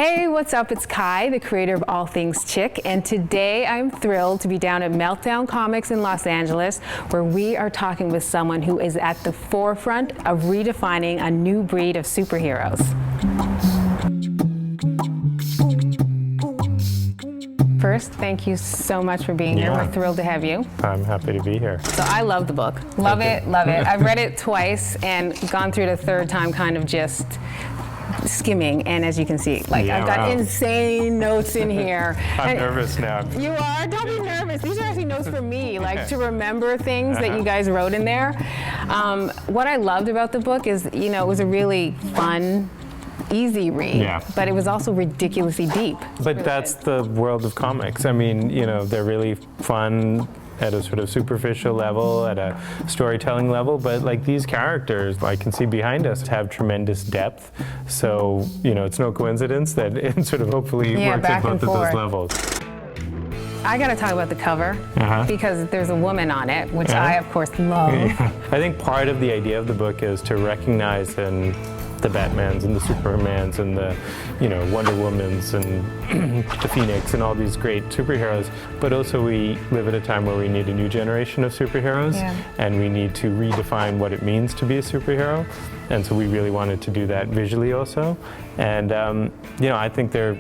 Hey, what's up? It's Kai, the creator of All Things Chick, and today I'm thrilled to be down at Meltdown Comics in Los Angeles, where we are talking with someone who is at the forefront of redefining a new breed of superheroes. First, thank you so much for being here. We're thrilled to have you. I'm happy to be here. So I love the book. Love it, love it. I've read it twice and gone through it a third time kind of just skimming, and as you can see, like I've got insane notes in here. I'm nervous now. You are? Don't be nervous. These are actually notes for me, like to remember things that you guys wrote in there. What I loved about the book is, you know, it was a really fun, easy read, but it was also ridiculously deep. But really that's the world of comics. I mean, you know, they're really fun at a sort of superficial level, at a storytelling level, but like these characters I can see behind us have tremendous depth. So, you know, it's no coincidence that it sort of hopefully works at both of those levels. I gotta talk about the cover, because there's a woman on it, which I of course love. I think part of the idea of the book is to recognize the Batmans and the Supermans and the, you know, Wonder Womans and the Phoenix and all these great superheroes, but also we live at a time where we need a new generation of superheroes, and we need to redefine what it means to be a superhero, and so we really wanted to do that visually also. And you know, I think there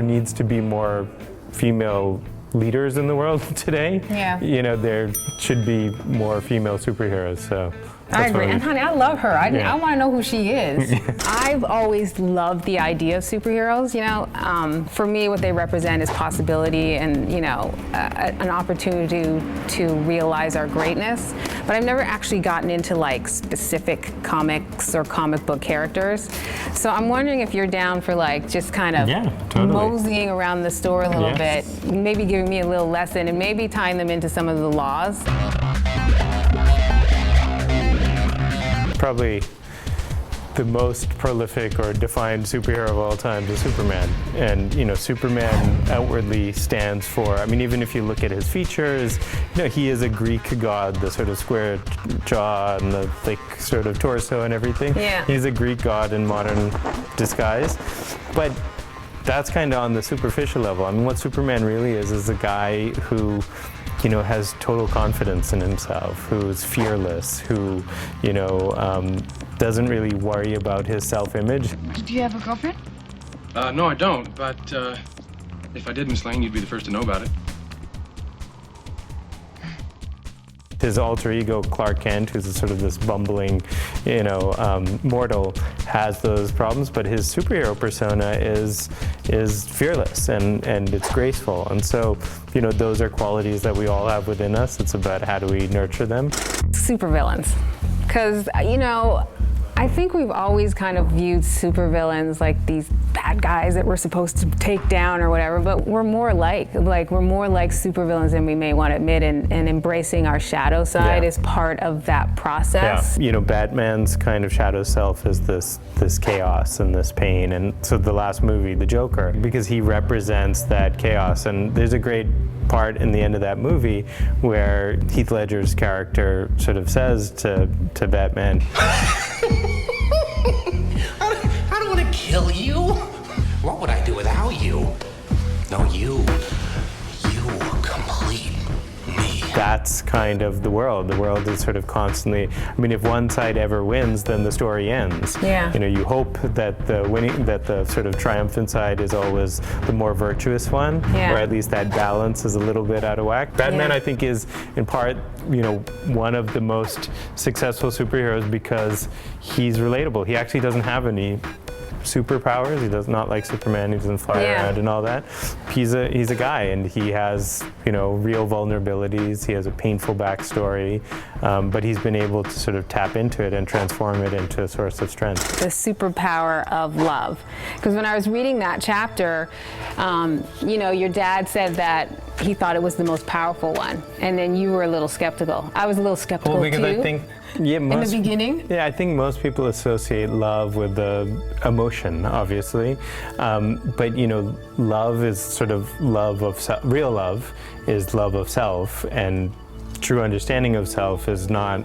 needs to be more female leaders in the world today. You know, there should be more female superheroes. So I agree, and honey, I love her. I want to know who she is. I've always loved the idea of superheroes. You know, for me, what they represent is possibility and, you know, an opportunity to realize our greatness. But I've never actually gotten into like specific comics or comic book characters. So I'm wondering if you're down for like just kind of moseying around the store a little bit, maybe giving me a little lesson and maybe tying them into some of the laws. Probably the most prolific or defined superhero of all time is Superman. And, you know, Superman outwardly stands for, I mean, even if you look at his features, you know, he is a Greek god, the sort of square jaw and the thick sort of torso and everything. He's a Greek god in modern disguise. But that's kind of on the superficial level. I mean, what Superman really is a guy who, you know, has total confidence in himself, who's fearless, who, you know, doesn't really worry about his self-image. Do you have a girlfriend? No, I don't, but if I did, Miss Lane, you'd be the first to know about it. His alter ego, Clark Kent, who's sort of this bumbling, you know, mortal, has those problems, but his superhero persona is fearless and it's graceful. And so, you know, those are qualities that we all have within us. It's about how do we nurture them. Supervillains, because, you know, I think we've always kind of viewed supervillains like these bad guys that we're supposed to take down or whatever, but we're more like supervillains than we may want to admit, and embracing our shadow side is part of that process. You know, Batman's kind of shadow self is this chaos and this pain, and so the last movie, The Joker, because he represents that chaos, and there's a great part in the end of that movie where Heath Ledger's character sort of says to Batman, I don't want to kill you. What would I do without you? No, you complete me. That's kind of the world. The world is sort of constantly, I mean, if one side ever wins, then the story ends. You know, you hope that the sort of triumphant side is always the more virtuous one, or at least that balance is a little bit out of whack. Batman, I think, is in part, you know, one of the most successful superheroes because he's relatable. He actually doesn't have any superpowers. He does not like Superman. He doesn't fly around and all that. He's a guy, and he has, you know, real vulnerabilities. He has a painful backstory, but he's been able to sort of tap into it and transform it into a source of strength. The superpower of love. Because when I was reading that chapter, you know, your dad said that he thought it was the most powerful one, and then you were a little skeptical. I was a little skeptical because too. I think, in the beginning? Yeah, I think most people associate love with the emotion, obviously. But, you know, love is sort of love of self. Real love is love of self, and true understanding of self is not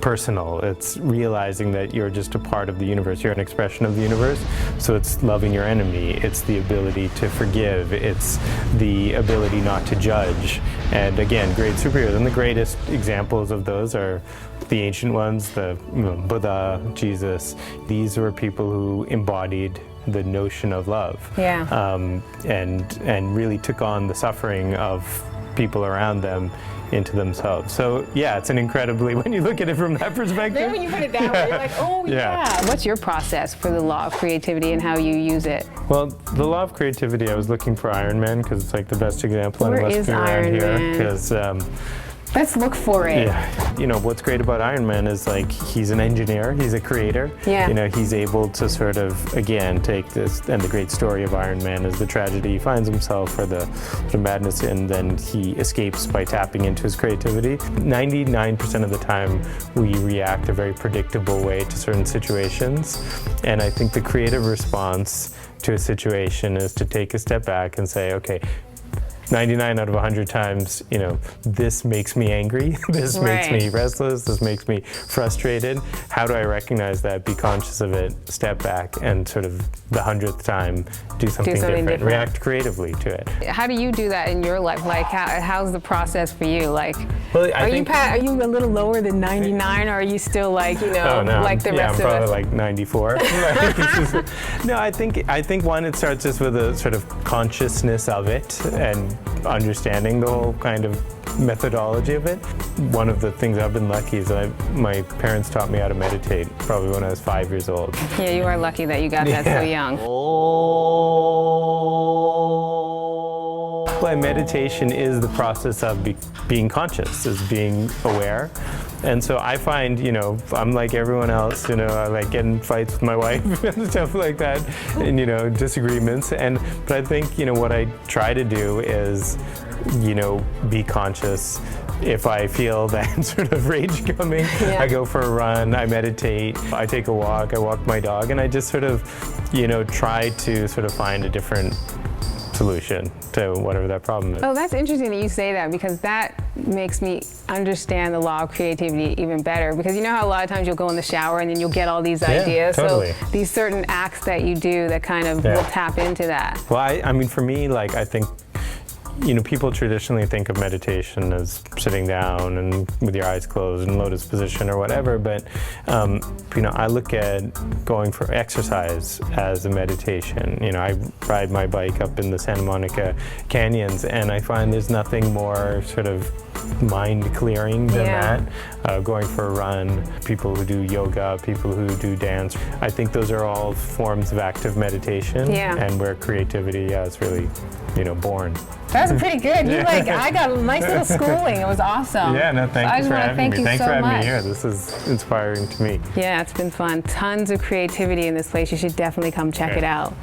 personal. It's realizing that you're just a part of the universe. You're an expression of the universe. So it's loving your enemy. It's the ability to forgive. It's the ability not to judge. And again, great superheroes. And the greatest examples of those are the ancient ones, the Buddha, Jesus. These were people who embodied the notion of love. Yeah. And really took on the suffering of people around them into themselves. So yeah, it's an incredibly, when you look at it from that perspective. Then when you put it that way, you're like, oh yeah. What's your process for the law of creativity and how you use it? Well, the law of creativity, I was looking for Iron Man because it's like the best example. Where is Iron Man? Because let's look for it. Yeah. You know, what's great about Iron Man is like he's an engineer, he's a creator. Yeah. You know, he's able to sort of, again, take this, and the great story of Iron Man is the tragedy he finds himself or the madness, and then he escapes by tapping into his creativity. 99% of the time, we react a very predictable way to certain situations. And I think the creative response to a situation is to take a step back and say, okay, 99 out of 100 times, you know, this makes me angry, this makes me restless, this makes me frustrated. How do I recognize that, be conscious of it, step back, and sort of the 100th time do something different, react creatively to it. How do you do that in your life? Like, how's the process for you? Like, well, are you a little lower than 99, or are you still like, you know, like the rest of us? I'm probably like 94. No, I think one, it starts just with a sort of consciousness of it and understanding the whole kind of methodology of it. One of the things I've been lucky is that my parents taught me how to meditate probably when I was 5 years old. Yeah, you are lucky that you got that so young. Well, meditation is the process of being conscious, is being aware. And so I find, you know, I'm like everyone else, you know, I like getting fights with my wife and stuff like that, and, you know, disagreements. But I think, you know, what I try to do is, you know, be conscious. If I feel that sort of rage coming, I go for a run, I meditate, I take a walk, I walk my dog, and I just sort of, you know, try to sort of find a different solution to whatever that problem is. Oh, that's interesting that you say that, because that makes me understand the law of creativity even better. Because you know how a lot of times you'll go in the shower and then you'll get all these ideas. Totally. So these certain acts that you do that kind of will tap into that. Well, I mean, for me, like, I think, you know, people traditionally think of meditation as sitting down and with your eyes closed in lotus position or whatever, but you know, I look at going for exercise as a meditation. You know, I ride my bike up in the Santa Monica canyons, and I find there's nothing more sort of mind clearing than that. Going for a run, people who do yoga, people who do dance, I think those are all forms of active meditation, and where creativity is really, you know, born. That was pretty good. You I got a nice little schooling. It was awesome. Yeah, no, thank you for having me. Thanks for having me here. This is inspiring to me. Yeah, it's been fun. Tons of creativity in this place. You should definitely come check it out.